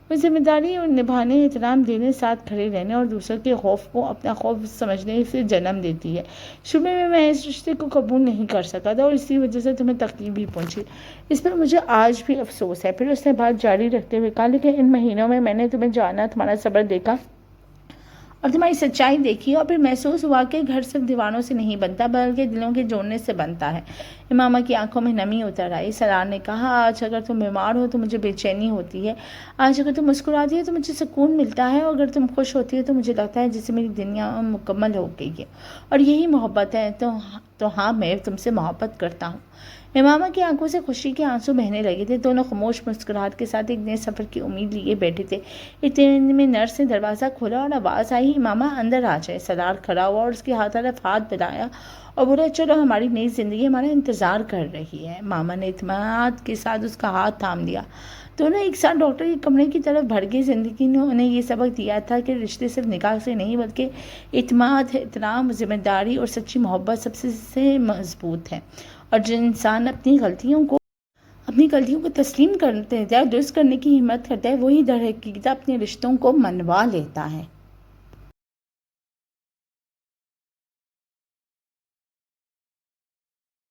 وہ ذمہ داری اور نبھانے، احترام دینے، ساتھ کھڑے رہنے اور دوسرے کے خوف کو اپنا خوف سمجھنے سے جنم دیتی ہے۔ شروع میں اس رشتے کو قبول نہیں کر سکا تھا اور اسی وجہ سے تمہیں تکلیف بھی پہنچی، اس پر مجھے آج بھی افسوس ہے۔ پھر اس نے بات جاری رکھتے ہوئے کہا، لیکن ان مہینوں میں میں نے تمہیں جانا، تمہارا صبر دیکھا، اور تمہاری سچائی دیکھی اور پھر محسوس ہوا کہ گھر صرف دیواروں سے نہیں بنتا بلکہ دلوں کے جوڑنے سے بنتا ہے۔ امامہ کی آنکھوں میں نمی اتر آئی۔ سرار نے کہا، آج اگر تم بیمار ہو تو مجھے بے چینی ہوتی ہے، آج اگر تم مسکراتی ہو تو مجھے سکون ملتا ہے، اور اگر تم خوش ہوتی ہو تو مجھے لگتا ہے جسے میری دنیا مکمل ہو گئی ہے، اور یہی محبت ہے۔ تو ہاں، میں تم سے محبت کرتا ہوں۔ امامہ کی آنکھوں سے خوشی کے آنسو بہنے لگے تھے۔ دونوں خاموش مسکراہٹ کے ساتھ ایک نئے سفر کی امید لیے بیٹھے تھے۔ اتنے میں نرس نے دروازہ کھولا اور آواز آئی، امامہ اندر آ جائے۔ سرار کھڑا ہوا اور اس کے ہاتھ طرف ہاتھ بڑھایا اور بولا، چلو، ہماری نئی زندگی ہمارا انتظار کر رہی ہے۔ ماما نے اعتماد کے ساتھ اس کا ہاتھ تھام لیا۔ دونوں ایک ساتھ ڈاکٹر کے کمرے کی طرف بڑھ گئے۔ زندگی نے انہیں یہ سبق دیا تھا کہ رشتے صرف نکاح سے نہیں بلکہ اعتماد، احترام، ذمہ داری اور سچی محبت سب سے مضبوط ہے، اور جو انسان اپنی غلطیوں کو تسلیم کرتے ہیں، درست کرنے کی ہمت کرتا ہے، وہی در حقیقت اپنے رشتوں کو منوا لیتا ہے۔